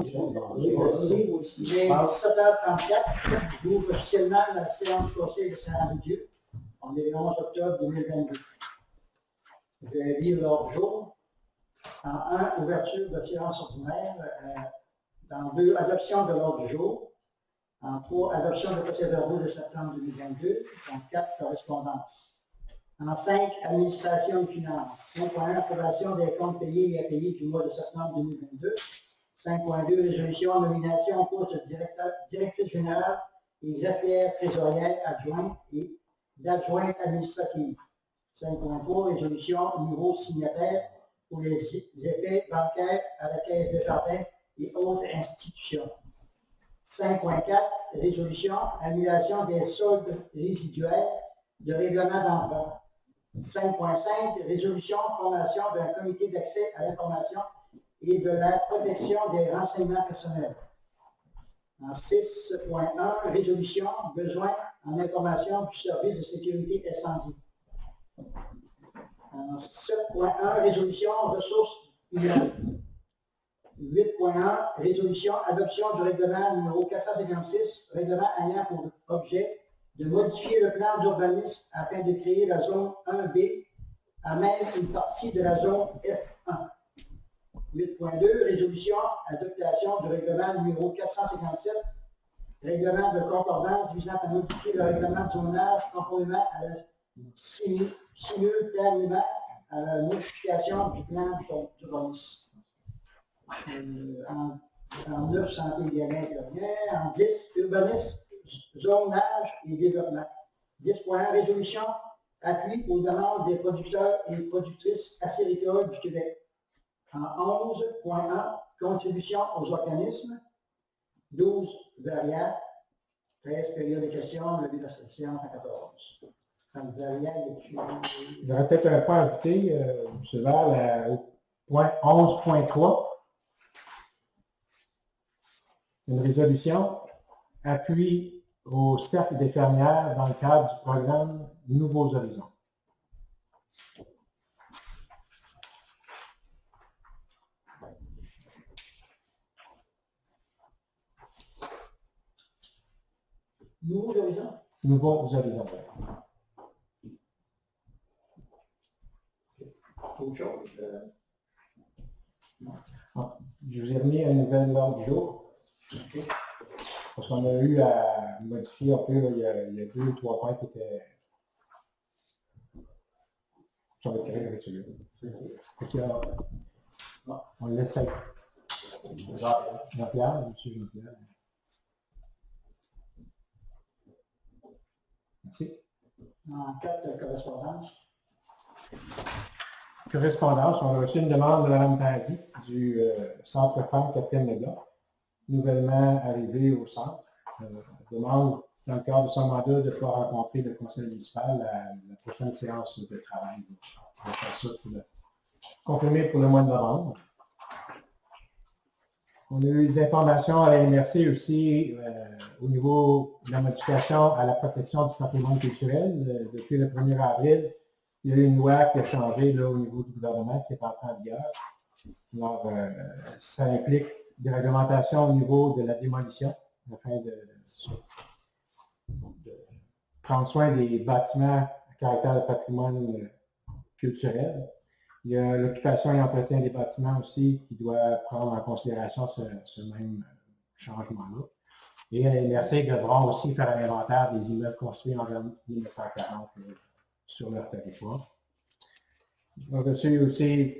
Il est 17h34. J'ouvre officiellement la séance du Conseil de Saint-Dieu. On est le 11 octobre 2022. Je vais lire l'ordre du jour. En 1, ouverture de séance ordinaire. Dans 2, adoption de l'ordre du jour. En 3, adoption de procès-verbaux de septembre 2022. En 4, correspondance. En 5, administration et finances. 5.1, approbation des comptes payés et à payer du mois de septembre 2022. 5.2, résolution, nomination au poste de directrice générale et greffière trésorière adjointe et d'adjointe administrative. 5.3, résolution, nouveau signataire pour les effets bancaires à la Caisse de Jardin et autres institutions. 5.4, résolution, annulation des soldes résiduels de règlement d'emprunt. 5.5, résolution, formation d'un comité d'accès à l'information et de la protection des renseignements personnels. En 6.1, résolution, besoin en information du service de sécurité incendie. En 7.1, résolution, ressources humaines. 8.1, résolution, adoption du règlement numéro 456, règlement ayant pour objet de modifier le plan d'urbanisme afin de créer la zone 1B à même une partie de la zone F1. 8.2, résolution, adoption du règlement numéro 457, règlement de concordance visant à modifier le règlement de zonage conformément à la simultanément à la modification du plan d'urbanisme. En 9, santé et bien-être, en 10, urbanisme, zonage et développement. 10.1, résolution, appui aux demandes des producteurs et productrices acéricoles du Québec. En 11.1, contribution aux organismes. 12, variables. 13, période de questions, le but de la séance à 14. Il y aurait peut-être un point à ajouter, M. Val, au point 11.3. Une résolution, appui au cercle des fermières dans le cadre du programme Nouveaux Horizons. Nouveaux horizons? Nouveaux Horizons. Autre chose. Je vous ai remis un nouvel ordre du jour. Okay. Parce qu'on a eu à modifier un peu, là, il y a 2 ou 3 points qui étaient. Ça va être créé avec celui-là. On le laisse avec Jean-Pierre, M. Jean-Pierre. Merci. En 4, correspondance. Correspondance, on a reçu une demande de Mme Tandy du Centre Femmes Capitaine de Bloc, nouvellement arrivé au centre. Demande, dans le cadre de son mandat, de pouvoir rencontrer le conseil municipal à la prochaine séance de travail. On va faire ça pour le confirmer pour le mois de novembre. On a eu des informations à la MRC aussi au niveau de la modification à la protection du patrimoine culturel. Depuis le 1er avril, il y a eu une loi qui a changé là, au niveau du gouvernement qui est entrée en vigueur. Alors, ça implique des réglementations au niveau de la démolition afin de prendre soin des bâtiments à caractère de patrimoine culturel. Il y a l'occupation et l'entretien des bâtiments aussi qui doit prendre en considération ce même changement-là. Et les MRC devront aussi faire un inventaire des immeubles construits en 1940 sur leur territoire. On a reçu aussi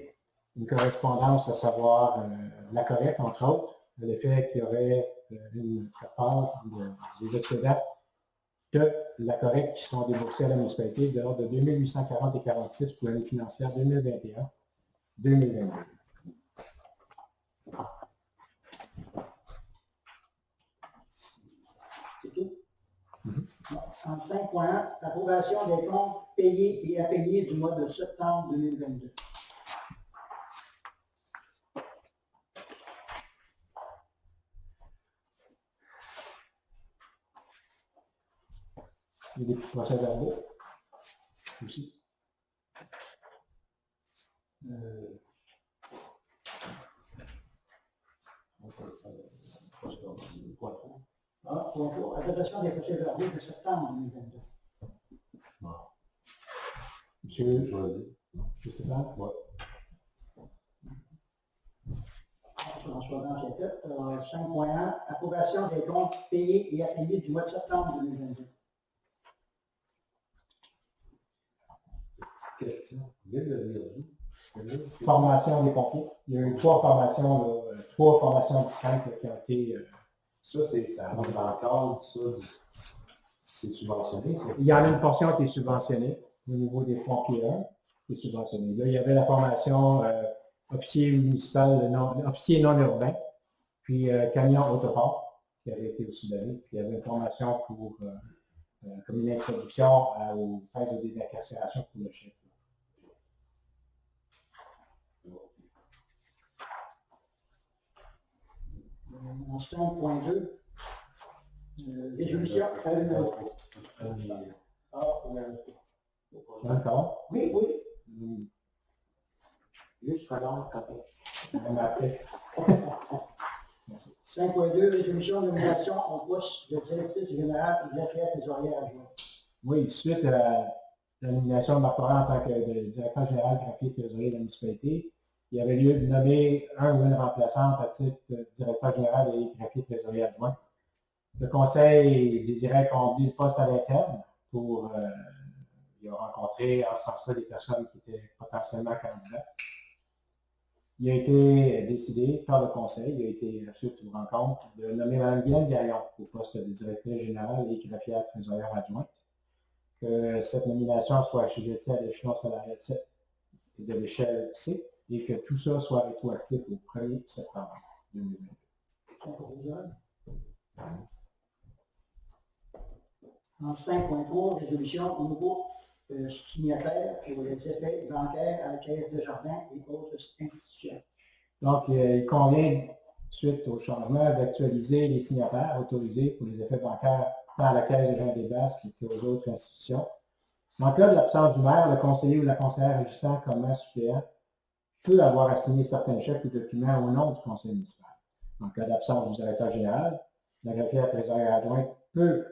une correspondance à savoir la collecte, entre autres, le fait qu'il y aurait une part des excédents de la collecte qui seront déboursés à la municipalité de l'ordre de 2840 et 46 pour l'année financière 2021-2022. C'est tout? En 5.1, approbation des comptes payés et à payer du mois de septembre 2022. Il y a des procès-verbaux aussi. Point 3. Adaptation des procès-verbaux de septembre 2022. Monsieur Stéphane? Ouais. François dans ses têtes. 5.1. Approbation des comptes payés et affiliés du mois de septembre 2022. Petite question. Ville de Virginie. Formation des pompiers. Il y a eu trois formations distinctes là, qui ont été. Ça, ça rentre dans le cadre, ça. C'est subventionné, ça. Il y en a une portion qui est subventionnée au niveau des pompiers 1, qui est subventionnée. Là, il y avait la formation officier municipal, officier non urbain, puis camion autoport, qui avait été aussi donné. Puis il y avait une formation pour comme une introduction aux phases de désincarcération pour le chef. En 5.2. Résolution. Encore? Oui, oui. Juste regarde même après. 5.2, résolution de nomination en poste de directrice générale de l'affaire trésorière adjointe. Oui, suite à la nomination de Marc Laurent en tant que directeur général graphique trésorier de la municipalité, il y avait lieu de nommer un ou une remplaçante à titre de directeur général et graphique trésorier adjoint. Le conseil désirait combler le poste à l'interne pour il a rencontré en ce sens-là des personnes qui étaient potentiellement candidats. Il a été décidé par le conseil, il a été suite aux rencontres, de nommer Mme Guylaine Gagnon au poste de directrice générale et graphière trésorière adjointe. Que cette nomination soit assujettie à l'échelon salarial 7 et de l'échelle C et que tout ça soit rétroactif au 1er septembre 2022. En 5.3, résolution au nouveau signataire pour les effets bancaires à la Caisse de Jardin et autres institutions. Donc, il convient, suite au changement, d'actualiser les signataires autorisés pour les effets bancaires tant à la Caisse de Jardin des Basques qu'aux autres institutions. En cas de l'absence du maire, le conseiller ou la conseillère agissant comme maire suppléant peut avoir à signer certains chèques ou documents au nom du conseil municipal. En cas d'absence du directeur général, la greffière trésorière adjointe peut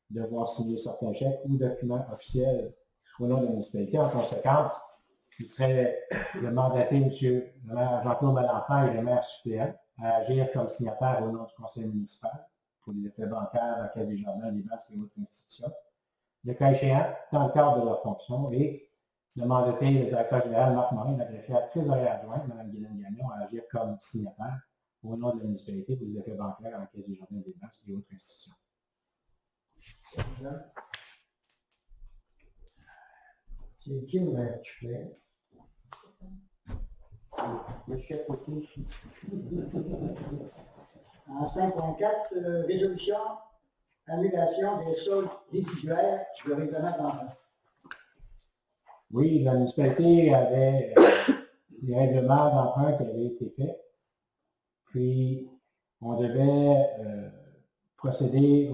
devoir signer certains chèques ou documents officiels au nom de la municipalité. En conséquence, il serait de mandater M. le maire Jean-Claude Malenfant et le maire suppléant à agir comme signataire au nom du conseil municipal pour les effets bancaires, la Caisse des Jardins, les Basques et autres institutions. Le cas échéant, dans le cadre de leur fonction, et de mandater le directeur général Marc Morin et la greffière trésorière adjointe, Mme Guylaine Gagnon, à agir comme signataire au nom de la municipalité pour les effets bancaires à la Caisse des Jardins, des Basques et autres institutions. C'est qui le maire suppléant? Le chef côté ici. En 5.4, résolution, annulation des soldes résiduaires du règlement d'emprunt. Oui, la municipalité avait des règlements d'emprunt qui avaient été faits. Puis, on devait procéder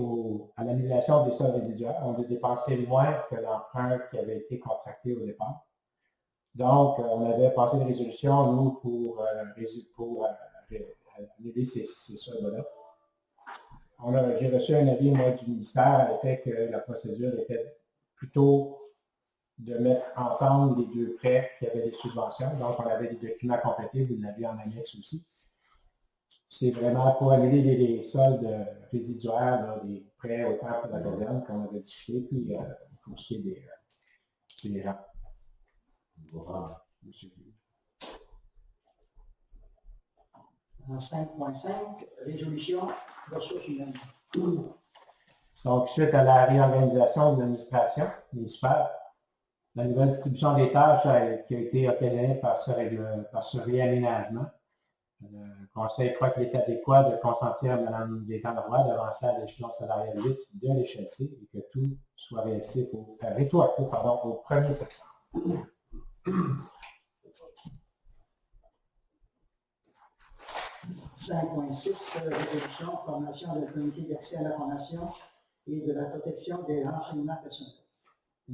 à l'annulation des soldes résiduaires. On devait dépenser moins que l'emprunt qui avait été contracté au départ. Donc, on avait passé une résolution, nous, pour annuler ces soldes-là. J'ai reçu un avis, moi, du ministère à l'effet que la procédure était plutôt de mettre ensemble les deux prêts qui avaient des subventions. Donc, on avait des documents complétés, vous l'avez en annexe aussi. C'est vraiment pour annuler les soldes résiduaires, là, des prêts au temps pour la gouvernement qu'on avait discuté, puis pour ce qui est des rangs. Voilà. En 5.5, résolution ressources humaines. Donc, suite à la réorganisation de l'administration municipale, la nouvelle distribution des tâches qui a été obtenue par ce réaménagement. Le Conseil croit qu'il est adéquat de consentir à Mme Gaétan-Leroy d'avancer à l'échelon salarial 8 de l'échelle C et que tout soit rétroactif au 1er septembre. « 5.6, résolution, formation de comité d'accès à l'information et de la protection des renseignements personnels.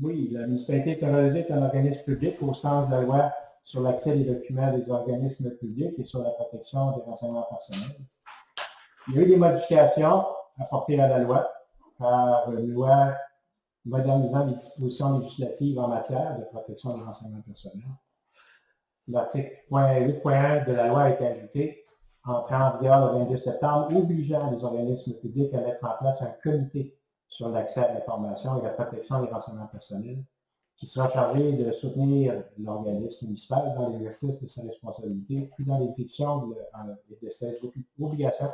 Oui, la municipalité de Saint-Roger est un organisme public au sens de la loi sur l'accès des documents des organismes publics et sur la protection des renseignements personnels. Il y a eu des modifications apportées à la loi par une loi modernisant les dispositions législatives en matière de protection des renseignements personnels. L'article 8.1 de la loi a été ajouté, entrant en vigueur le 22 septembre, obligeant les organismes publics à mettre en place un comité sur l'accès à l'information et la protection des renseignements personnels, qui sera chargé de soutenir l'organisme municipal dans l'exercice de ses responsabilités, puis dans l'exécution de ses obligations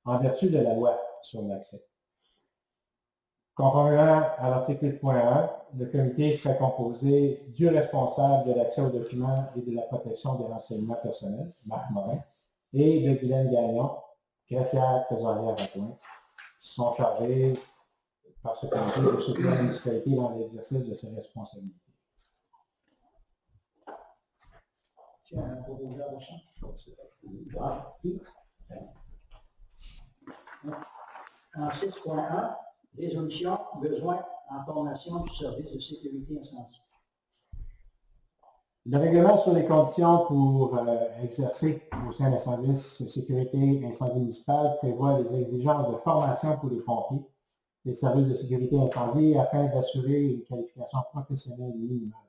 en vertu de la loi sur l'accès. Conformément à l'article 8.1, le comité serait composé du responsable de l'accès aux documents et de la protection des renseignements personnels, Marc Morin, et de Guylaine Gagnon, greffière trésorière adjointe, qui sont chargés par ce comité de soutenir la municipalité dans l'exercice de ses responsabilités. Tiens, un proposeur au champ. En 6.1, résolution, besoin en formation du service de sécurité incendie. Le règlement sur les conditions pour exercer au sein d'un service de sécurité incendie municipal prévoit les exigences de formation pour les pompiers, les services de sécurité incendie afin d'assurer une qualification professionnelle minimale.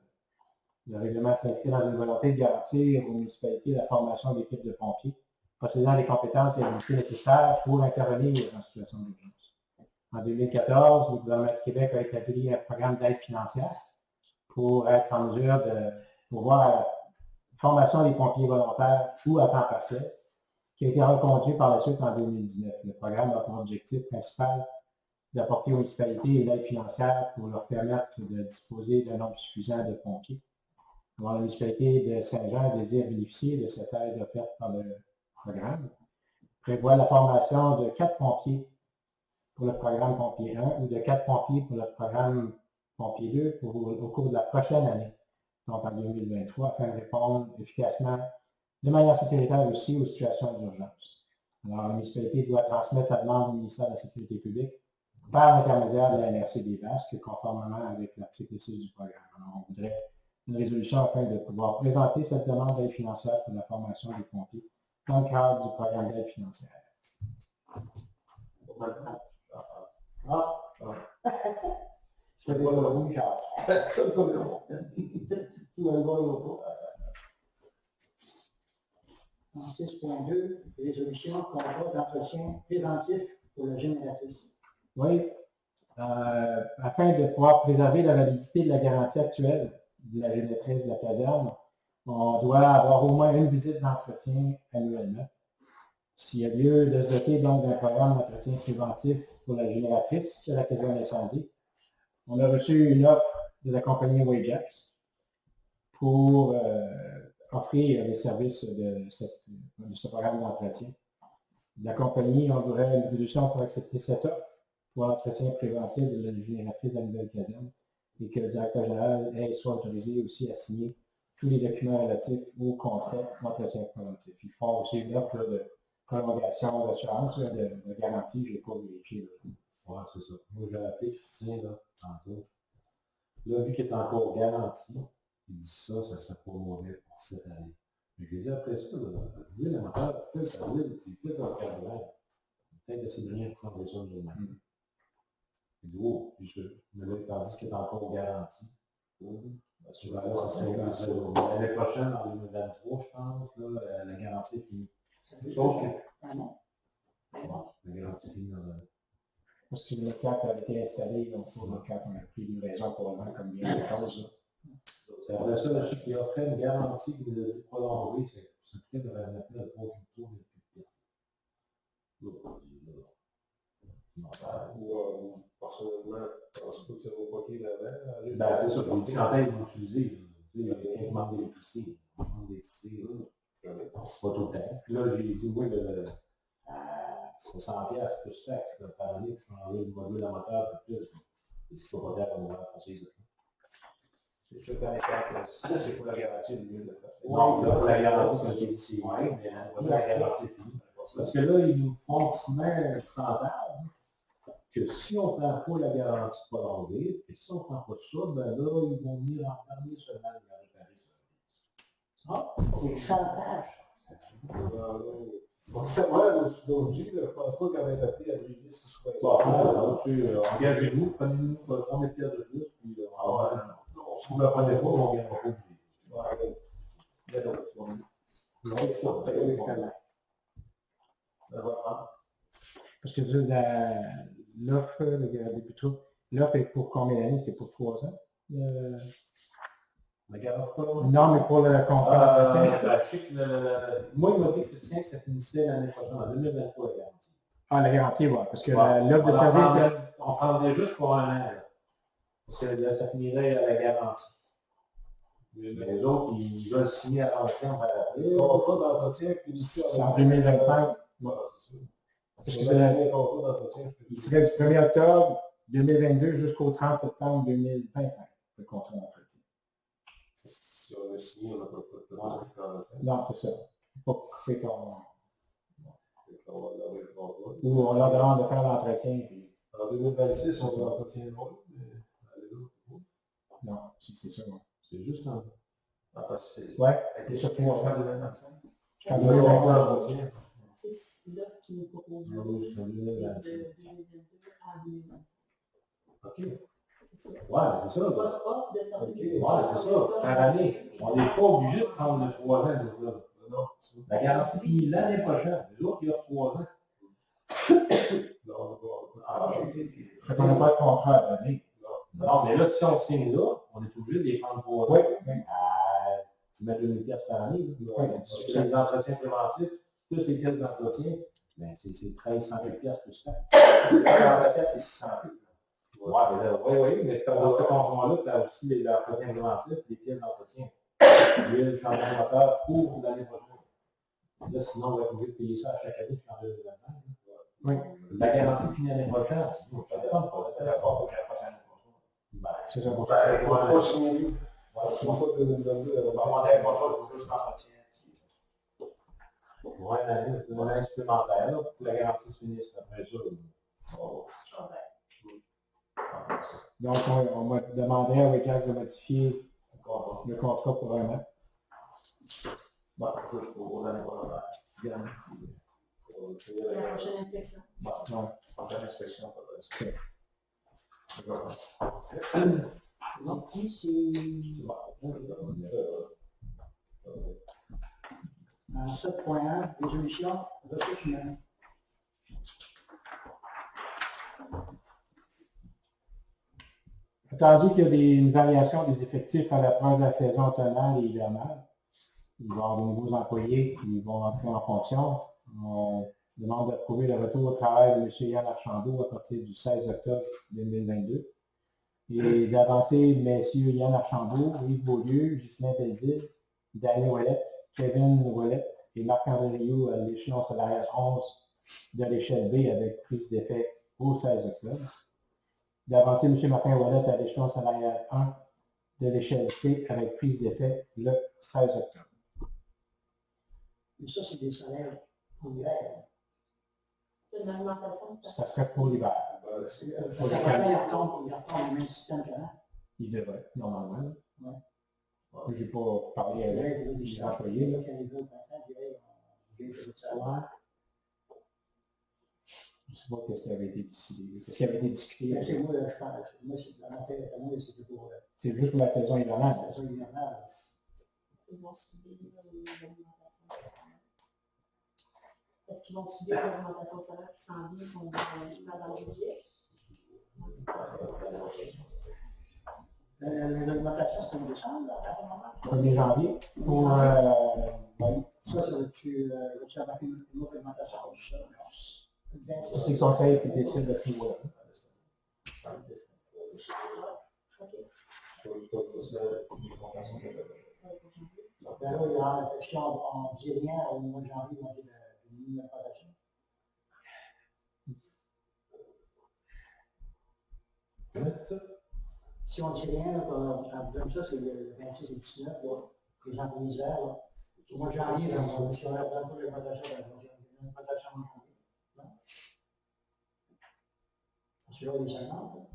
Le règlement s'inscrit dans une volonté de garantir aux municipalités la formation d'équipes de pompiers, possédant les compétences et habilités nécessaires pour intervenir en situation d'urgence. En 2014, le gouvernement du Québec a établi un programme d'aide financière pour être en mesure de pouvoir la formation des pompiers volontaires ou à temps partiel, qui a été reconduit par la suite en 2019. Le programme a pour objectif principal d'apporter aux municipalités une aide financière pour leur permettre de disposer d'un nombre suffisant de pompiers. Alors, la municipalité de Saint-Jean désire bénéficier de cette aide offerte par le programme. Prévoit la formation de 4 pompiers pour le programme Pompier 1 ou de 4 pompiers pour le programme Pompier 2 au cours de la prochaine année, donc en 2023, afin de répondre efficacement, de manière sécuritaire aussi, aux situations d'urgence. Alors, la municipalité doit transmettre sa demande au ministère de la Sécurité publique par l'intermédiaire de la NRC des Basques, conformément avec l'article 6 du programme. Alors, on voudrait une résolution afin de pouvoir présenter cette demande d'aide financière pour la formation des pompiers dans le cadre du programme d'aide financière. Je fais pas le rouge, tout comme l'autre. Tout un bon logo. En 6.2, résolution, contrat d'entretien préventif pour la génératrice. Oui, afin de pouvoir préserver la validité de la garantie actuelle de la génératrice de la caserne, on doit avoir au moins une visite d'entretien annuellement. S'il y a lieu de se doter donc d'un programme d'entretien préventif pour la génératrice de la caserne incendie, on a reçu une offre de la compagnie Wajax pour offrir les services de ce programme d'entretien. La compagnie aurait une résolution pour accepter cette offre pour l'entretien préventif de la génératrice de la nouvelle caserne et que le directeur général soit autorisé aussi à signer tous les documents relatifs au contrat d'entretien préventif. Ils font aussi une offre de prolongation d'assurance, de garantie, je n'ai pas vérifié. Ouais, c'est ça. Moi, j'ai appelé Christian, là, tantôt. Là, vu qu'il est encore garanti, il dit ça serait pas mauvais pour cette année. Mais je lui ai dit après ça, lui, l'amateur, il fait un carrière. Peut-être d'essayer de rien prendre les autres de même. Il dit, oh, puis mais là, tandis qu'il est encore garanti. L'année prochaine, en 2023, je pense, là, la garantie est finie. Sauf que. Ah non? La garantie est finie dans un an. Parce que le CAC a été installé, donc pour le CAC, on a pris une raison pour le comme bien de choses. Après ça, je sais qu'il offrait une garantie qui nous a dit prolongée, c'est peut-être de la mettre de 3 tours de plus Ou personnellement, je pense pas que ça vaut pas qu'il l'avait. Ben, c'est ça, on dit quand ils vont utiliser. Il y a quelqu'un qui demande d'électricité. On demande d'électricité, là. Pas tout le temps. Puis là, j'ai dit, oui, c'est 100 piastres plus taxe, par année, pour changer le module à moteur, plus plus. Je peux pas faire comme on va faire ça. C'est sûr qu'en état, c'est pour la garantie du mieux de faire. Non, là, pour la garantie, comme j'ai dit, c'est oui, mais la garantie est finie. Parce que là, ils nous font signer un standard que si on ne prend pas la garantie prolongée, et si on ne prend pas ça, ben là, ils vont venir en parler seulement de la réparer ça. Ah, c'est le chantage. Ouais, le Sudoji, je pense pas qu'elle va être appelée à briser 6 fois. Engagez-vous, prenez-nous 30 pièces de plus, puis si vous ne la prenez pas, on ne gagnera pas obligé. Parce que l'offre, l'offre est pour combien d'années? C'est pour 3 ans? La garantie pas loin? Non, mais pour le contrat d'entretien. Je sais que moi, il m'a dit, Christian, que ça finissait l'année prochaine, en 2023, la garantie. Ah, la garantie, oui, parce que l'offre de service... On prendrait juste pour un an, là. Parce que là, ça finirait à la garantie. Mais les autres, ils veulent signer à l'entretien par après. Le contrat d'entretien finissait C'est en 2025. Parce que il serait du 1er octobre 2022 jusqu'au 30 septembre 2025, le contrat d'entretien. Si on a signé, on n'a pas fait de contrat. Non, c'est ça. Pas couper ton... Ou on leur demande de faire l'entretien. Puis... En 2026, on s'entretient loin, mais allez là. Non, c'est ça. Ouais. C'est juste en... Ouais, c'est ça. Jusqu'en 2025. En 2025. C'est l'offre qui nous propose de Oui, jusqu'en 2026. 2022 à 2025. OK. C'est ça. Ouais, c'est ça. Votre offre de service. Ouais, c'est ça. Par année. On n'est pas obligé de prendre le 3 ans, nous, là. Non, c'est ça. La garantie finit l'année prochaine. Les autres, ils offrent 3 ans. Non, Fait qu'on n'a pas de contrat à donner. non, mais là, si on signe là, on est obligé de les prendre 3 ans. Oui. Tu mets 2000 pièces par année. Oui. Les entretiens préventifs, plus les pièces d'entretien, ben c'est 1300 pièces plus ça. L'entretien, c'est 600 000. Ouais, mais là, oui, mais c'est dans ce contrat-là, tu as aussi les entretiens préventifs, les pièces d'entretien. Le changement de moteur pour l'année prochaine. Là, sinon, on va être obligé de payer ça à chaque année jusqu'en 2025. Oui. La garantie finit l'année prochaine. Ça dépend de la forme de la prochaine. C'est ça. Il ne faut pas signer. On va demander un contrat pour juste l'entretien. Ouais, l'année, c'est une année supplémentaire là, pour que la garantie se finisse. Après ça, Donc, on va demander à Wecas de modifier le contrat pour un an. Bon, juste pour l'année prochaine. La prochaine inspection. Ouais. Prochaine inspection, pas de respect. Donc, c'est en 7.1, résolution, ressources humaines. Attendu qu'il y a une variation des effectifs à l'approche de la saison automnale et hivernale, il va y avoir de nouveaux employés qui vont entrer en fonction. On demande d'approuver le retour au travail de M. Yann Archambault à partir du 16 octobre 2022 et d'avancer messieurs Yann Archambault, Yves Beaulieu, Ghislain Belzile, Danny Ouellette, Kevin Ouellette et Marc-André Rioux à l'échelon salarial 11 de l'échelle B avec prise d'effet au 16 octobre. D'avancer M. Martin Ouellette à l'échelon salarial 1 de l'échelle C avec prise d'effet le 16 octobre. Mais ça, c'est des salaires pour l'hiver. C'est une augmentation. Ça serait pour l'hiver. Pour le prochain, il retombe le même système qu'avant. Il devrait, normalement. Ouais. Je n'ai pas parlé avec les employés. Là. Quand ils veulent printemps, ils veulent le salaire. Je ne sais pas ce qui avait été décidé. Ce qui avait été discuté. Mais c'est moi, je pense. Moi, c'est la montée à moi, c'était pour C'est juste pour la saison hivernale. la saison hivernale. Ils vont subir l'augmentation. Est-ce qu'ils vont subir l'augmentation de salaire qui s'en vient qu'on va dans le budget? L'augmentation, c'est en décembre, là, à un moment. 1er janvier. Pour, Ça, ça va-tu avoir une autre augmentation comme ça? c'est le conseil qui décide de ce niveau-là. Ben là, il y a, est-ce qu'on ne dit rien au mois de janvier, on dit de minimum augmentation? comment c'est ça? Si on ne dit rien, on donne ça, c'est le 26 et 19, là, les emplois d'hiver, là. Au mois de janvier, on dit qu'on a pas l'augmentation, une augmentation en janvier. Non? Tu vois les augments,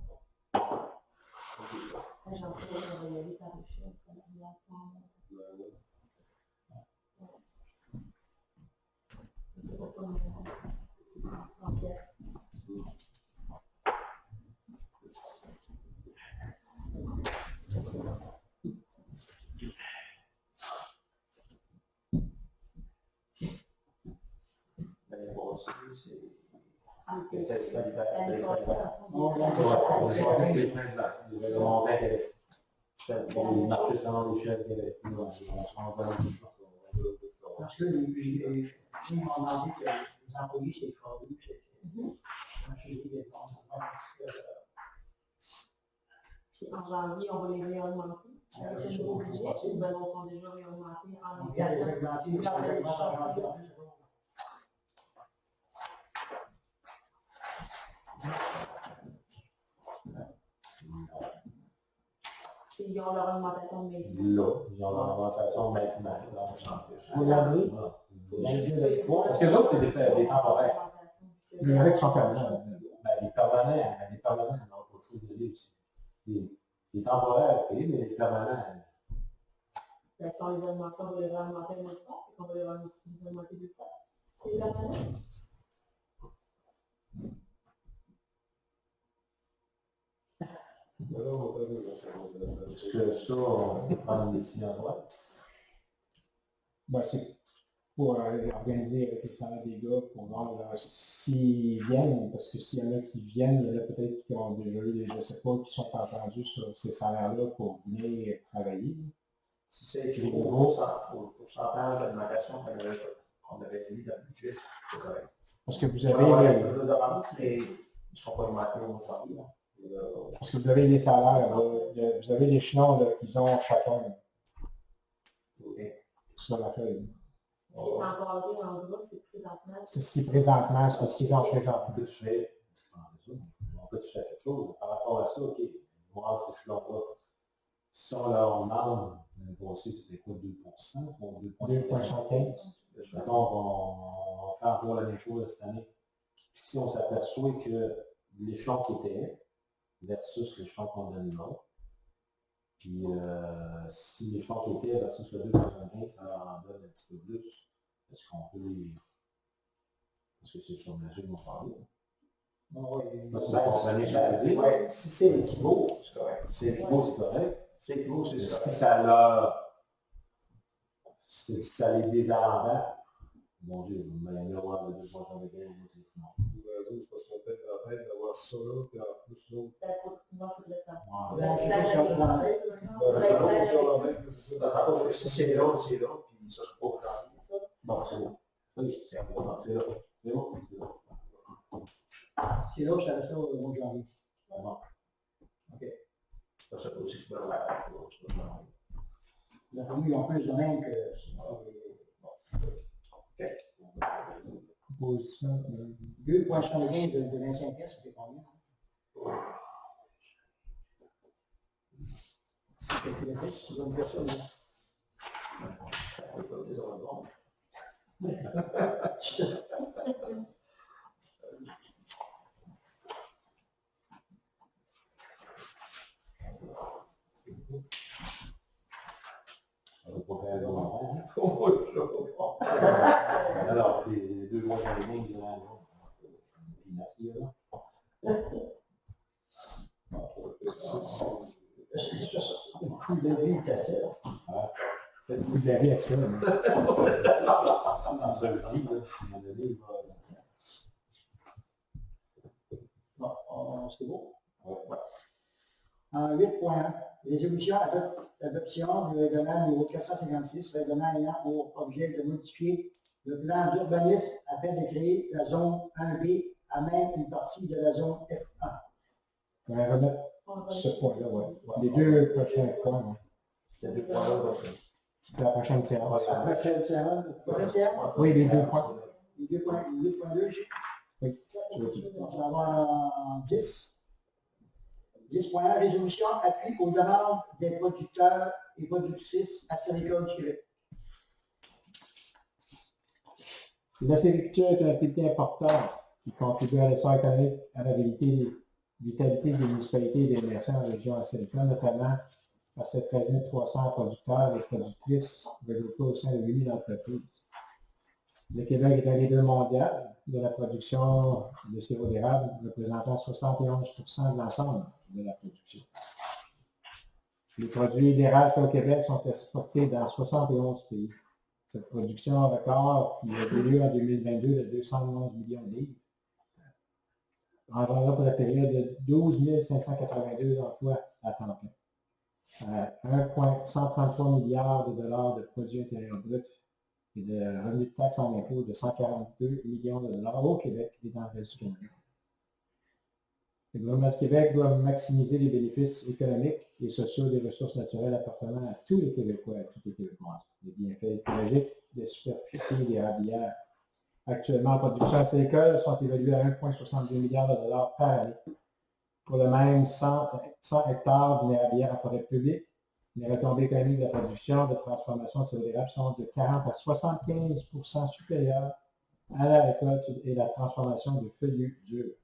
J'ai envie de y aller par échelle salariale. comme en pièces. Mais bon, c'est Ah, c'est pas l'hiver, elle c'est est l'hiver. passée à On fond. va C'est plein de vagues. Il y avait le montant qu'il y avait. Il marchait selon l'échelle qu'il y avait. On se rend compte de ça. Parce que les gens m'ont demandé que les employés, c'est fort. Quand j'ai dit des fonds, Puis en janvier, on va les réaugmenter. Avec le nouveau budget, ben, on sont déjà réaugmentés en on vient de remplaçant. réglementer, on réglemente en janvier, en plus. Ils ont leur augmentation de maîtrise. Là, ils ont l'augmentation maintenant. Vous l'avez? Parce que les autres, c'est des temporaires. Il y en a qui sont permanents. Les permanents, on n'a pas le choix d'y aller aussi. Les temporaires, oui, mais les permanents. Ben, si on les augmente, on va les réaugmenter une autre fois, et qu'on va les augmenter deux fois. C'est la manette. Est-ce que ça, on peut prendre une décision toi? Ben, c'est pour organiser avec les salaires des gars, pour voir s'ils viennent, parce que s'il y en a qui viennent, il y en a peut-être qui ont déjà eu, je ne sais pas, qui sont entendus sur ces salaires-là pour venir travailler. Si c'est écrit au pourcentage d'alimentation qu'on avait mis dans le budget, c'est correct. Parce que vous On va avoir un petit avez, peu plus d'avance, mais ils ne seront pas augmentés au janvier. parce que vous avez les salaires, là, vous avez l'échelon qu'ils ont chacun sur la feuille. C'est encadré en gras, c'est présentement. C'est ce qui est présentement, c'est ce qu'ils ont présentement. On peut toucher à quelque chose. Par rapport à ça, OK, voir ces échelons-là. Si on leur demande, l'année passée, c'était quoi, 2%, ou 2,75. D'accord, on va faire encore la même chose cette année. Puis si on s'aperçoit que l'échelon qui était versus l'échelon qu'on donne là, puis si l'échelon qui était versus le 2,75, ça leur en donne un petit peu plus, est-ce qu'on peut les... Parce que c'est sur mesure qu'on parle. Si c'est l'équivaut, c'est correct. Si c'est l'équivaut, c'est correct. C'est l'équivaut, c'est Si correct. ça les désavantage, mon Dieu, il va y avoir de 2,75, non. C'est parce qu'on peut être en train d'avoir ça là, puis en plus l'autre. Ben, moi, je voulais savoir. Ben, je sais pas si on va en Parce que si c'est là, c'est là, puis ça, c'est pas grave. Bon, c'est bon. Oui, c'est bon. C'est là. C'est bon. C'est là que je savais ça au mois de janvier. Ça, c'est aussi que la Donc, nous, ils ont plus de même que... Position, 2,75 de 25 pièces, ça fait combien? Calculatrice, tu vas me faire ça, là. On va pas faire alors, c'est les deux gros animaux, ils ont Le coût de vie est assez. c'est le coût de la vie actuelle. Ça le dit, là, à un moment donné, il va... Bon, c'est beau. En 8.1, résolution adoption du règlement numéro 456, règlement ayant pour objet de modifier le plan d'urbanisme afin de créer la zone 1B à même une partie de la zone F1. On va remettre ce point-là, ouais. Les deux prochains points, ouais. Il y a des points là. La prochaine séance. La prochaine séance? Oui, les deux points. Les 8.2, Oui. on va avoir 10. 10.1, résolution appui aux demandes des producteurs et productrices acéricoles du Québec. La sériculture est une activité importante qui contribue à l'essor économique, à la vitalité des municipalités et des MRC en région acéricole, notamment à ses 13 300 producteurs et productrices regroupés au sein de 8 000 entreprises. Le Québec est un leader mondial de la production de sirop d'érable, représentant 71% de l'ensemble de la production. Les produits d'érable faits au Québec sont exportés dans 71 pays. Cette production record qui a eu lieu en 2022 de 211 millions de livres engendra pour la période de 12 582 emplois à temps plein. 1,133 milliards de dollars de produits intérieurs bruts et de revenus de taxes en impôts de 142 millions de dollars au Québec et dans le reste du Canada. Le gouvernement du Québec doit maximiser les bénéfices économiques et sociaux des ressources naturelles appartenant à tous les Québécois et à toutes les Québécoises. Les bienfaits écologiques des superficies d'érablières actuellement en production à Acéricole sont évalués à 1,62 milliard de dollars par année. Pour le même 100 hectares d'érablières en forêt publique, les retombées économiques de la production de transformation de sirop d'érable sont de 40 à 75% supérieures à la récolte et la transformation de feuillus durs.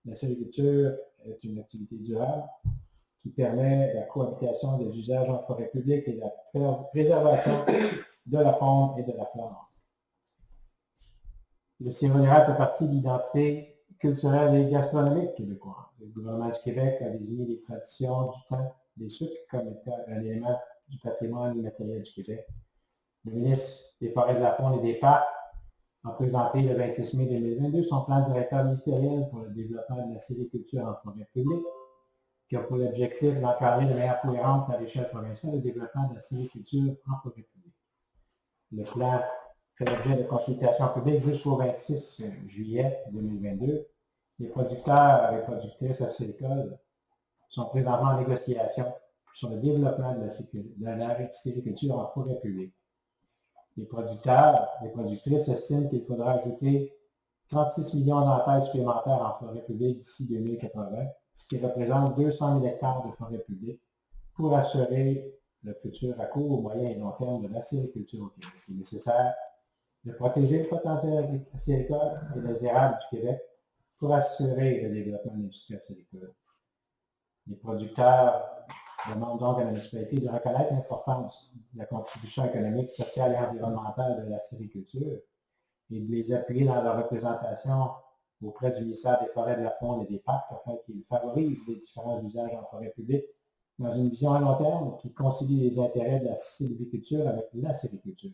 La sériculture est une activité durable qui permet la cohabitation des usages en forêt publique et la préservation de la faune et de la flore. Le sirop d'érable fait partie de l'identité culturelle et gastronomique québécoise. Le gouvernement du Québec a désigné les traditions du temps des sucres comme étant un élément du patrimoine immatériel du Québec. Le ministre des Forêts, de la Faune et des Parcs a présenté le 26 mai 2022 son plan directeur ministériel pour le développement de la sériculture en forêt publique, qui a pour l'objectif d'encadrer de manière cohérente à l'échelle provinciale le développement de la sériculture en forêt publique. Le plan fait l'objet de consultations publiques jusqu'au 26 juillet 2022. Les producteurs et productrices à Acéricole sont présentement en négociation sur le développement de la sériculture en forêt publique. Les producteurs et productrices estiment qu'il faudra ajouter 36 millions d'entailles supplémentaires en forêt publique d'ici 2080, ce qui représente 200 000 hectares de forêt publique pour assurer le futur à court, moyen et long terme de la sériculture au Québec. Il est nécessaire de protéger le potentiel acéricole et les érables du Québec pour assurer le développement de l'industrie acéricole. Les producteurs demandent donc à la municipalité de reconnaître l'importance de la contribution économique, sociale et environnementale de la sériculture et de les appuyer dans leur représentation auprès du ministère des Forêts, de la Faune et des Parcs afin qu'ils favorisent les différents usages en forêt publique dans une vision à long terme qui concilie les intérêts de la sylviculture avec la sériculture,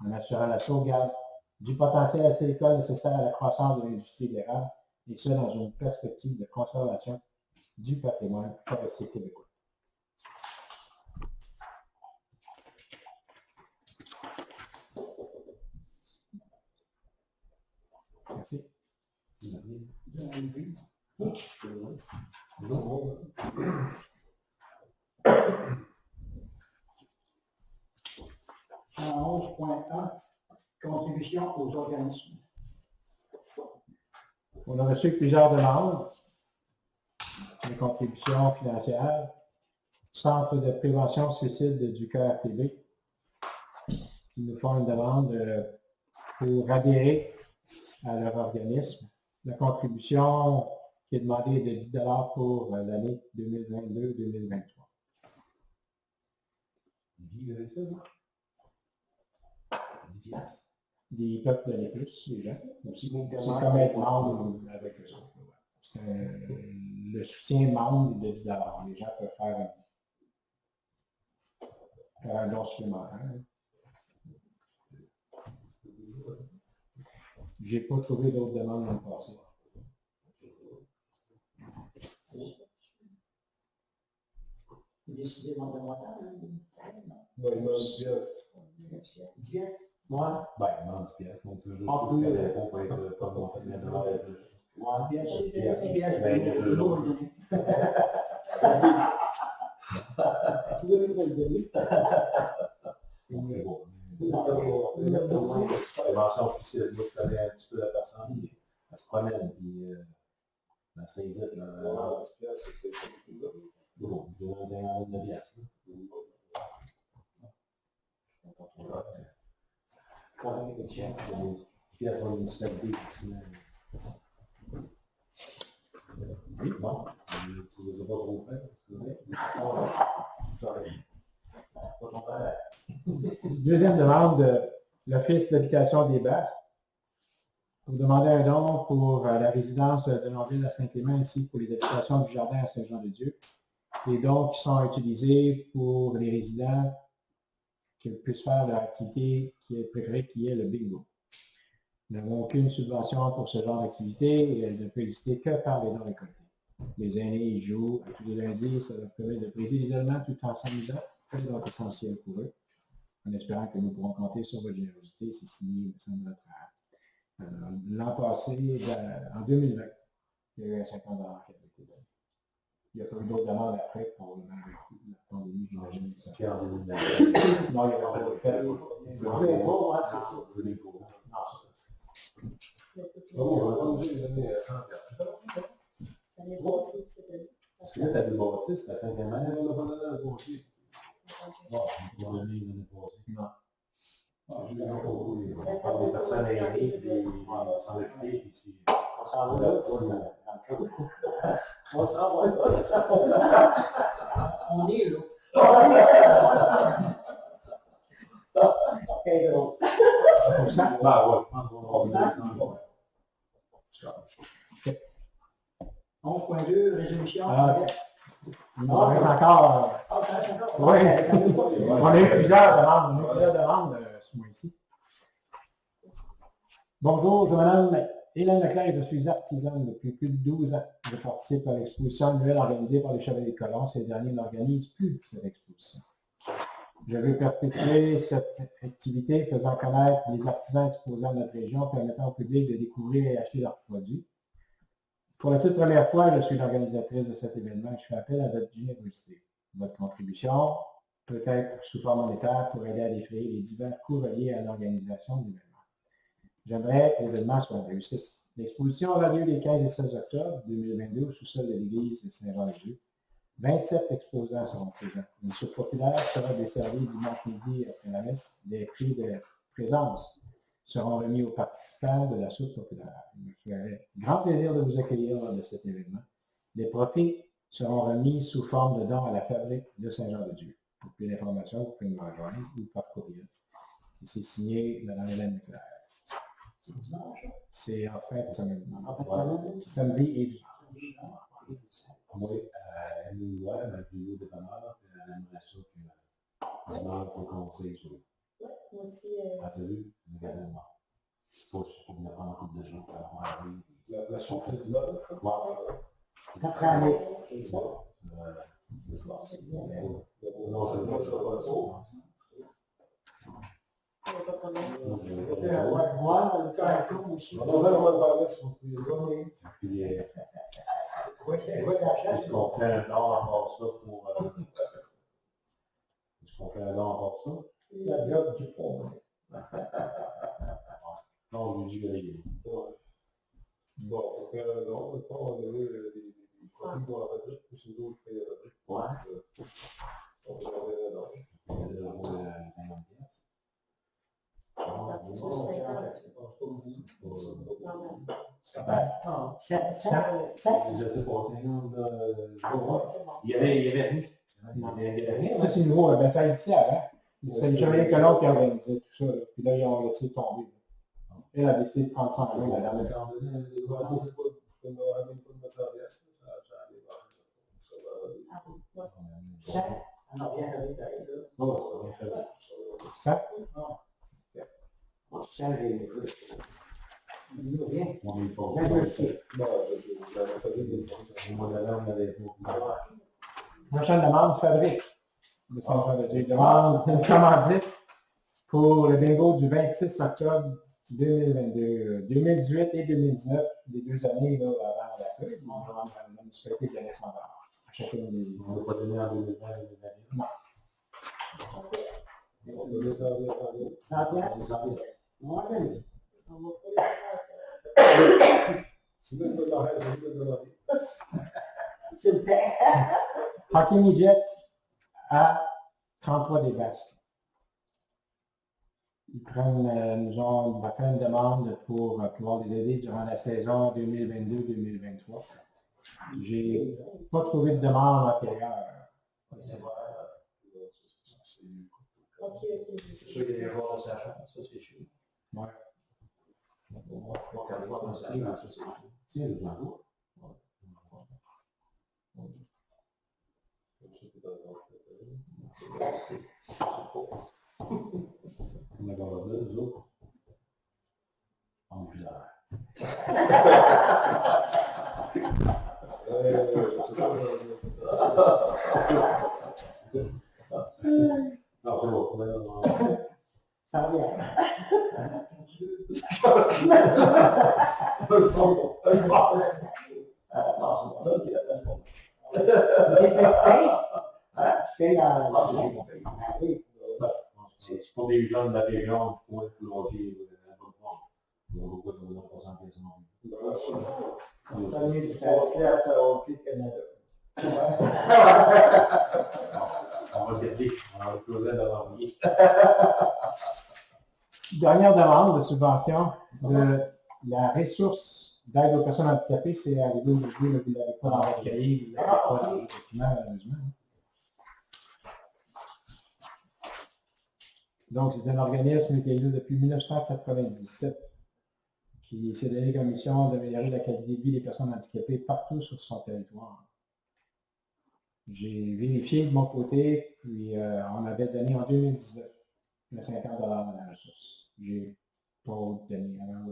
en assurant la sauvegarde du potentiel acéricole nécessaire à la croissance de l'industrie de l'érable, et ce dans une perspective de conservation du patrimoine forestier québécois. Merci. En 11.1, contribution aux organismes. On a reçu plusieurs demandes de contributions financières. Centre de prévention suicide du Cœur TV qui nous font une demande pour adhérer à leur organisme. La contribution qui est demandée est de 10 $ pour l'année 2022-2023. Vivre ça, vous? 10 piastres. Ils peuvent donner plus, les gens. C'est comme être membre avec eux autres. Le soutien membre est de 10 $. Les gens peuvent faire un don supplémentaire. J'ai pas trouvé d'autres demandes dans le passé. Décidément de montant. Ouais, il manque 10 piastres. Moi, Ben, non, 10 piastres. On peut juste En plus, faire l'impôt pour être pas monté de 10 $ et plus. moi, bien sûr, 10 piastres, bien sûr, ben, de de l'eau, l'eau. Tu veux le donner? C'est beau. Exactement. Prévention suicide, moi je connais un petit peu la personne, puis elle se promène, puis elle s'hésite, là. 10 piastres, c'est peut-être Bon, je vais dire un de piastres. Quand même, les chiens. 10 piastres pour la municipalité, sinon. Oui, bon, tu ne les as pas trop fait, Deuxième demande de l'Office d'habitation des Basques Vous demandez un don pour la résidence de Longville à Saint-Clément ainsi que pour les habitations du jardin à Saint-Jean-de-Dieu. Les dons qui sont utilisés pour les résidents qui puissent faire leur activité qui est préférée, qui est le bingo. Nous n'avons aucune subvention pour ce genre d'activité et elle ne peut exister que par les dons récoltés. Les aînés y jouent à tous les lundis, ça leur permet de briser l'isolement tout en s'amusant, c'est donc essentiel pour eux. En espérant que nous pourrons compter sur votre générosité, c'est signé, me semble, l'an passé, en 2020, il y a eu un 50 $ qui avait été donné. Il n'y a pas eu d'autres demandes après pour la pandémie, j'imagine. Qui en 2020. Non, il y avait pas de fait. Venez pour. On va pas obligé de donner 100 piastres. L'année passée, c'était Parce que là, t'as du bâtisse, la 5e année. On n'a pas donné un dossier. Bon, on va donner l'année passée. Non. On parle des personnes aînées, puis sans le pied, puis c'est. On s'en va là. On s'en va là. On est là. Ok, donc. Pour ça, Ah, ouais. Pour ça, 11.2, résolution. il nous reste encore. Oui, on a eu plusieurs demandes ce mois-ci. Bonjour, je m'appelle Hélène Leclerc et je suis artisane depuis plus de 12 ans. Je participe à l'exposition annuelle organisée par les Chevaliers de Colomb. Ces derniers n'organisent plus cette exposition. Je veux perpétuer cette activité faisant connaître les artisans exposants de notre région, permettant au public de découvrir et acheter leurs produits. Pour la toute première fois, je suis l'organisatrice de cet événement et je fais appel à votre générosité. Votre contribution peut être sous forme monétaire pour aider à défrayer les divers coûts reliés à l'organisation de l'événement. J'aimerais que l'événement soit une réussite. L'exposition aura lieu les 15 et 16 octobre 2022 au sous-sol de l'église de Saint-Jean-de-Dieu. 27 exposants seront présents. Une soupe populaire sera desservie dimanche midi après la messe. Les prix de présence seront remis aux participants de la soupe populaire. Il me ferait grand plaisir de vous accueillir lors de cet événement. Les profits seront remis sous forme de dons à la fabrique de Saint-Jean-de-Dieu. Pour plus d'informations, vous pouvez me rejoindre ou par courriel. C'est signé Mme Hélène Leclerc. C'est en fait samedi et dimanche. Oui, elle nous voit, avec le lieu de dépanneur, puis elle aimerait ça que dimanche, on conseille sur moi aussi, l'atelier, également. Pour venir prendre un couple de jours pour arriver. La soupe de dimanche. Après année. C'est ça. Le soir. Non, je ne vais pas le soir. il n'y a pas de problème. Moi, le faire un tour aussi. On va vraiment parler sur le Puis, Oui, est-ce qu'on fait un don encore ça pour. Est-ce qu'on fait un don encore ça? la job du pauvre. Non, je lui dis rien. Bon, on fait un don, on va donner les produits pour la fabrique, puis c'est nous qui payons la fabrique. Ouais. On va donner un don. Il y a de 50 pièces. C'est juste 50. Je sais pas, 50 il y avait rien. Il y avait rien. Ça, c'est nouveau, ben, ça existait avant. C'est les Chevaliers de Colomb qui organisaient tout ça. Là. Puis là, ils ont laissé tomber. Elle a décidé de prendre ça en main, la dame. Ça? On se sent gêné. Bien. On est pas. Bien dossier. Prochaine demande, fabrique. De Saint-Jean-de-Dieu. Demande une commandite pour le bingo du 26 octobre 2022. 2018 et 2019, les 2 années là, avant la feuille, on demande à la municipalité de donner 100 $. À chacune des. On ne va pas donner en 2020 et 2021. Ça vient. Moi, oui. On va pas C'est le de l'arrêt, c'est le de l'arrêt. C'est le temps. Hockey Midget à 33 des Basques. Ils nous ont fait une demande pour pouvoir les aider durant la saison 2022-2023. J'ai pas trouvé de demande antérieure. OK. C'est sûr qu'il y a des joueurs de sa chambre, ça c'est sûr. Ouais. 3, 4 jours dans Tiens, ça, c'est tiens, le jour. On a gardé nous autres. En plus d'heure. Non, c'est bon. Ça revient. C'est pour des jeunes de la région, du coin, plus loger, la bonne forme. On va voir dans 315 ans. On va garder, on va closer devant lui. Dernière demande de subvention de la ressource d'aide aux personnes handicapées, c'est arrivé aujourd'hui, là, vous ne l'avez pas dans votre cahier, vous n'avez pas dans les documents, malheureusement. Donc, c'est un organisme qui existe depuis 1997, qui s'est donné comme mission d'améliorer la qualité de vie des personnes handicapées partout sur son territoire. J'ai vérifié de mon côté, puis on avait donné en 2019 le 50 $ de la ressource. J'ai pas donné avant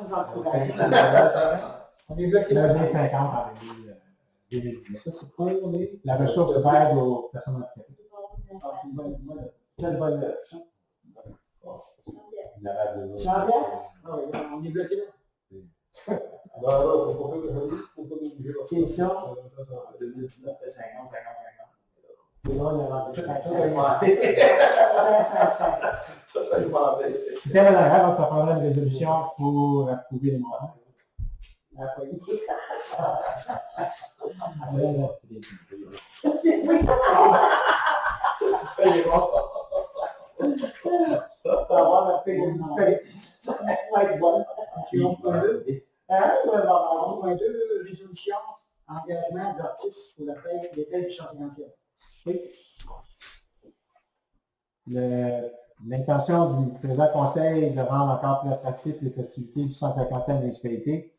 ou après. On est bloqué Le là. 2050 en 2019. Ça, c'est pour les... La ressource d'aide aux personnes handicapées. Quelle bonne œuvre, ça. La radio. 100 piastres? Ah oui, on est bloqué là. C'est ça. En 2019, c'était 50, 50, 50. Et là, on est rendu Tout 500. a augmenté. 500. Tout a augmenté. C'était la dernière, donc ça prendrait une résolution pour approuver les montants. La police. Tu payes pas. Pour avoir la paix de municipalité, ça va être bon. Puis on peut on va avoir 1.2 résolution, engagement d'artistes pour la paix des paies du 150e. L'intention du président conseil est de rendre encore plus attractif les festivités du 150e municipalité.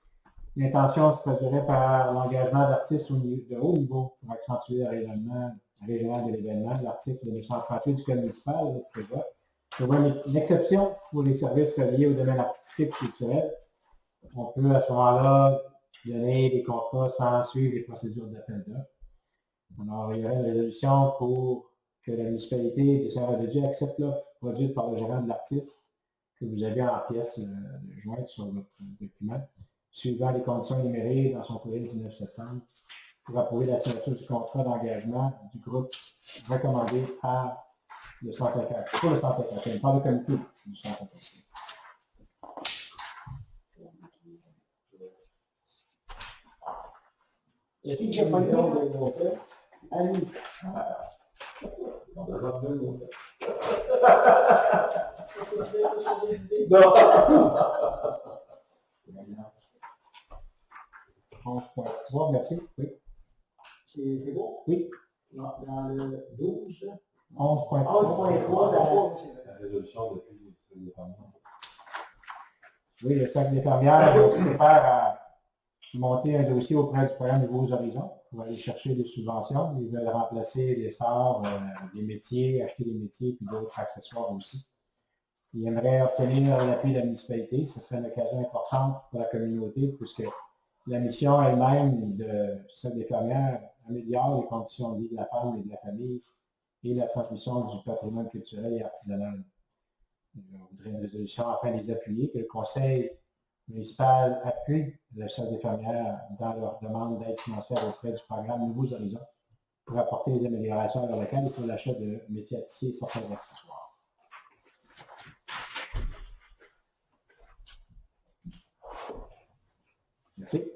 L'intention se traduirait par l'engagement d'artistes de haut niveau pour accentuer le rayonnement régional de l'événement. L'article 238 du Code municipal prévoit une exception pour les services reliés au domaine artistique et culturel. On peut à ce moment-là donner des contrats sans suivre les procédures d'appel d'offres. Alors, il y aurait une résolution pour que la municipalité de Saint-Roch-de-Dieu accepte l'offre produite par le gérant de l'artiste que vous avez en pièce jointe sur votre document, suivant les conditions énumérées dans son courriel du 9 septembre, pour approuver la signature du contrat d'engagement du groupe recommandé par le 150, pas le 150, par le comité du 150. Est-ce qu'il n'y a pas de nom de l'auteur? Allez. On a déjà deux mots. Non. 11.3, merci. Oui. C'est beau? Oui. Dans le 12. 11.3. 11.3, La résolution depuis les familles. Oui, le Cercle des fermières se prépare à monter un dossier auprès du programme Nouveaux Horizons pour aller chercher des subventions. Ils veulent remplacer des sorts, des métiers, acheter des métiers puis d'autres accessoires aussi. Ils aimeraient obtenir l'appui de la municipalité. Ce serait une occasion importante pour la communauté puisque la mission elle-même de Cercle des fermières améliore les conditions de vie de la femme et de la famille et la transmission du patrimoine culturel et artisanal. On voudrait une résolution afin de les appuyer, que le conseil municipal appuie le Cercle des fermières dans leur demande d'aide financière auprès du programme Nouveaux Horizons pour apporter des améliorations à leur local et pour l'achat de métiers à tisser et certains accessoires. Merci.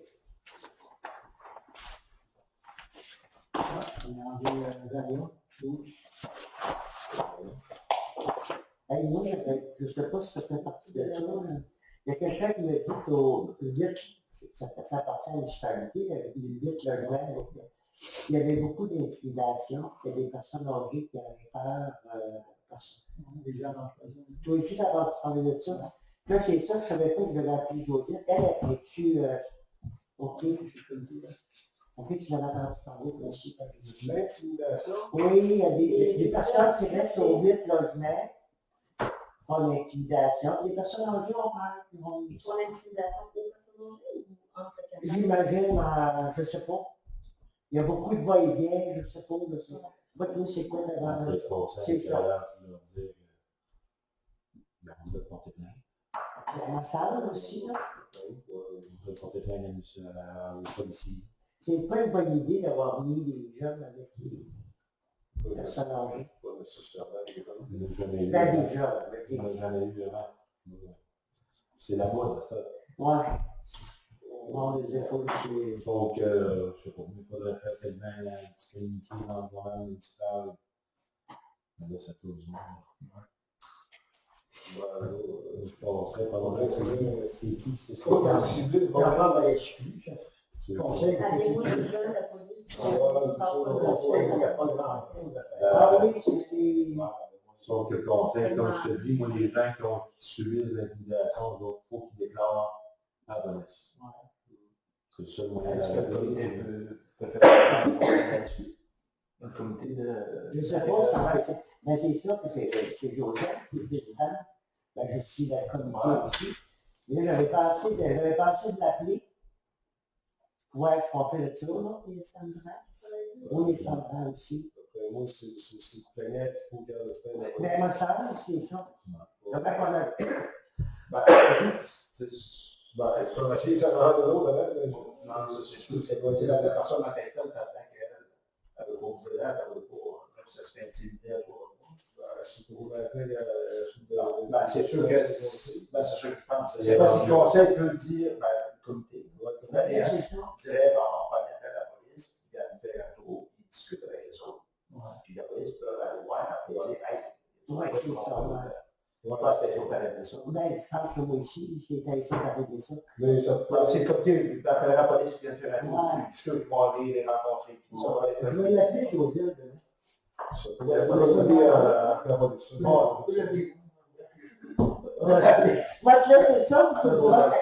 on est rendu Valéon, 12. Hey, moi, je ne sais pas si ça fait partie de ça. Il y a quelqu'un qui m'a dit qu'au 8, ça appartient à la municipalité, le 8 il y avait beaucoup d'intimidation. Il y a des personnes âgées qui avaient peur Déjà dans le Toi aussi, t'as entendu parler de ça. Là, c'est ça, je savais pas que je devais appeler Josette. Elle est-tu OK? OK, tu l'avais entendu parler aussi. L'intimidation. Oui, il y a des personnes qui restent au 8 logements, font l'intimidation. Les personnes âgées, on parle, qui vont. Ils font l'intimidation pour les personnes âgées ou entre les J'imagine, je sais pas. Il y a beaucoup de va-et-vient, je sais pas, je sais pas. Moi, tout, c'est quoi avant? Les Français C'est ça. intérieurs qui leur disent on doit porter plainte. La salle aussi, là. On doit porter plainte aux policiers. C'est pas une bonne idée d'avoir mis des jeunes avec les personnes âgées. Pas nécessairement les gens. On n'a jamais eu. Pas des jeunes, je veux On dire. n'a jamais eu avant. C'est la mode, ça. Ouais. Non, les efforts, c'est. Sauf que, je sais pas, il faudrait faire tellement un petit communiqué dans le journal municipal. Mais là, ça tourne du monde. Je penserais pendant que c'est qui, c'est ça. Quand ciblé le programme à l'exclu, conseil, Avez-vous des jeunes, la police? conseil, il n'y a pas grand-chose à faire. Ah oui, c'est. Sauf que le conseil, comme je te dis, moi, les gens qui subissent l'intimidation, il faut qu'ils déclarent à la police. C'est le seul moyen Est-ce que le d'arrêter. comité peut faire là-dessus? Le comité de... Je sais pas, ça va être. Mais c'est ça que c'est Joseph qui est président. Ben, je suis dans le comité aussi. Mais là, j'avais pas assez de l'appeler. Pour voir ce qu'on fait de ça, là. Et Sandra, Oui, et Sandra aussi. Après, moi, c'est le plaignant qu'il faut garder ça. Mais ma soeur, c'est ça. Comment qu'on a. On va essayer de s'en rendre de l'autre avant. Non, ça c'est sûr, c'est pas la personne en tête, tant qu'elle veut pas bouger là, elle veut pas, ça se fait intimider à toi. Si vous voulez appeler C'est sûr que je pense. C'est C'est pas si rendu. le conseil peut le dire, le comité. C'est ça. Il dirait, on va aller à la police, puis il fait un tour, il discute avec les autres. Puis la police peut aller voir, et dire, hey, Ouais, c'est ça. je pense que c'est pas ça. Ben, je pense que moi aussi, j'ai été arrêter ça. Mais ça C'est le comité, il appellera la police, puis il vient faire un tour, je suis sûr qu'ils vont aller les rencontrer. Puis ça va aller Je faire vais l'appeler Joseph. ça peut être lié à la police. Moi, là, c'est ça, tu vois. Voilà.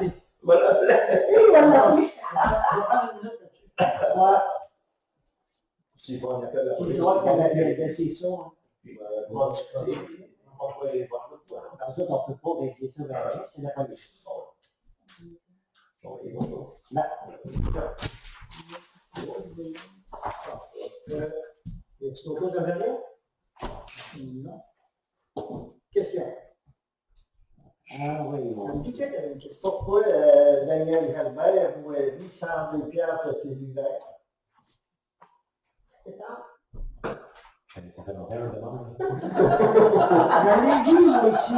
Il va l'appeler. Ouais, S'il faut un appel à la tu police, vois qu'elle a bien, c'est ça. Hein. on va discuter, on va aller voir le point. Dans ça, on ne peut pas régler ça vers elle, c'est la police. On va aller voir. Ben, Y a-t-il autre chose à dire? Non. Question. ah oui, On bon. me dit qu'il y avait une question. Pourquoi Daniel Galbert vous a dit 102 piastres de cellulaire? C'est ça? Ça fait longtemps, on demande. J'en ai vu, moi aussi.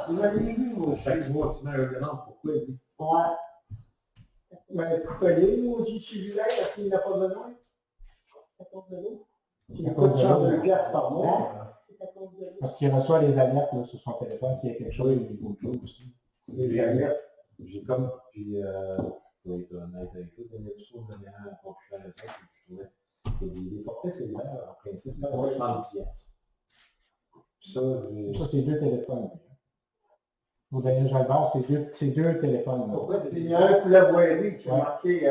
J'en ai vu, moi aussi. Chaque mois, tu mets un demande. Pourquoi lui? Ouais. Mais vous payez, nous, on dit cellulaire, parce qu'il n'a pas besoin. C'est à cause de l'eau? Il coûte 102 piastres par mois. C'est à cause de l'eau. Parce qu'il reçoit les alertes là, sur son téléphone s'il y a quelque chose, il est autour aussi. J'ai comme, puis, pour être honnête avec toi, Daniel Sour, quand je suis à la fin, je trouvais, il dit, les forfaits cellulaires, en principe, c'est 70 piastres. Ça, Ça, c'est deux téléphones. Pour Daniel Jalbert, c'est deux téléphones. Là. Pourquoi? Il y a un pour la voirie qui a marqué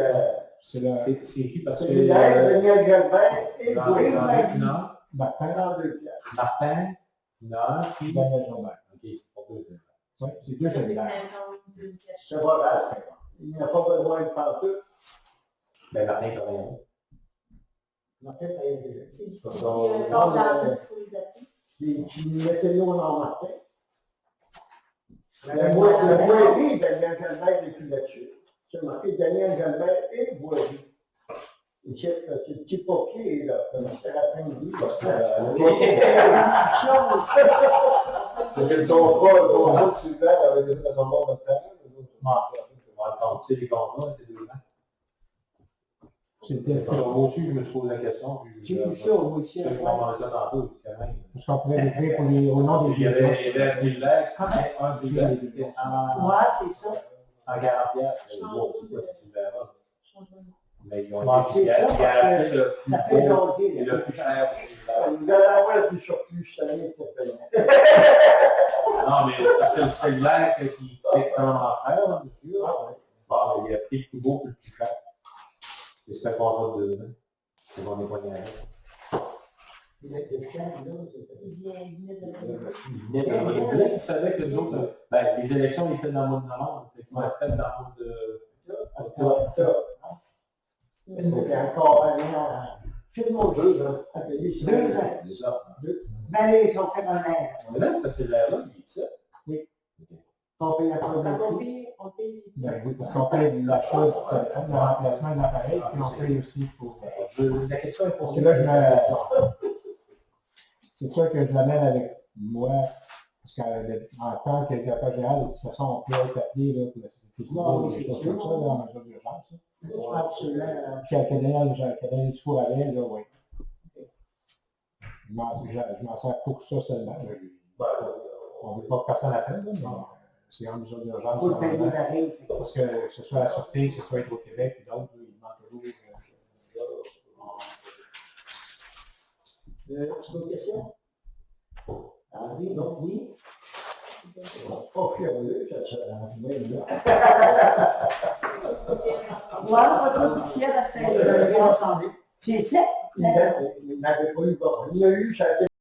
C'est le c'est écrit parce que... cellulaire, Daniel Galbert et Dans voirie. non, Martin, 102 piastres. Martin, non, puis... Daniel Jalbert. Ok, c'est pas deux téléphones. Oui, c'est deux C'est cellulaires. 52 pièces. C'est pas grave. Il n'a pas besoin de partout. Ben, Martin, quand même. Martin, ça y est déjà. C'est du Donc, petit non, corps mais- d'argent pour les appuis. Qui mettait l'eau dans Martin. La voirie, Daniel Galbert n'est plus là-dessus. C'est marqué Daniel Galbert et voirie. Et c'est ce petit papier, là, comme c'était l'après-midi. C'est que le contrat de cellulaire avait déjà dans son bon de temps. On va attendre, tu sais, les contrats, c'est 2 ans. C'est le test. Sur moi aussi, je me suis posé la question, puis J'ai vu ça, moi aussi. je vais demander ça tantôt, c'est quand même. Parce qu'on pourrait l'écrire pour les, au nom des Il y avait un cellulaire, un cellulaire qui était Ouais, c'est ça. 140 piastres. Je vois, c'est quoi ce cellulaire-là? Changement. Mais ils ont Bon, été c'est ça, il a acheté le Ça plus fait beau jaser. et le plus cher aussi. Vous allez avoir le plus surplus cette année, ça fait longtemps. Non, mais parce que le cellulaire qui est extrêmement cher, là, monsieur, bon, il a pris le plus beau et le plus cher. Et c'est un contrat de 2 ans. C'est qu'on est poigné avec. Il vient Il venait de renouveler, il savait que nous autres, ben, les élections, ils étaient dans le mois de novembre. Fait qu'ils ont fait dans le mois de. C'était encore un an. Filme-moi Deux juste. ans. À payer sur 2 ans. C'est ça. Ben, là, ils sont fait un air. Mais là, ce cellulaire-là, il est ça. On paye la on première paye Ben oui, parce qu'on paye l'achat du téléphone, le remplacement de l'appareil, puis on paye aussi pour. La question est Parce pour que là, c'est sûr que je l'amène avec moi, parce qu'en tant que directeur général, de toute façon, on peut être appelé là, pour la sécurité civile, Non, des c'est choses sûr. comme ça, là, en mesure d'urgence. Là. Absolument. Puis à Canadien du four avec, là, oui. Je m'en sers pour ça seulement. Là. On ne veut pas que personne appelle, là, mais c'est en mesure d'urgence. Il faut le payer pareil. Parce que ce soit la Sûreté, que ce soit Hydro-Québec, puis d'autres, là, il manque toujours. D'autres questions? Ah oui, donc oui. Pas curieux, ça se là. Voilà, on va tout fier à Vous avez ça. ensemble. C'est ça. Il n'avait pas eu. Il y a eu, ça a été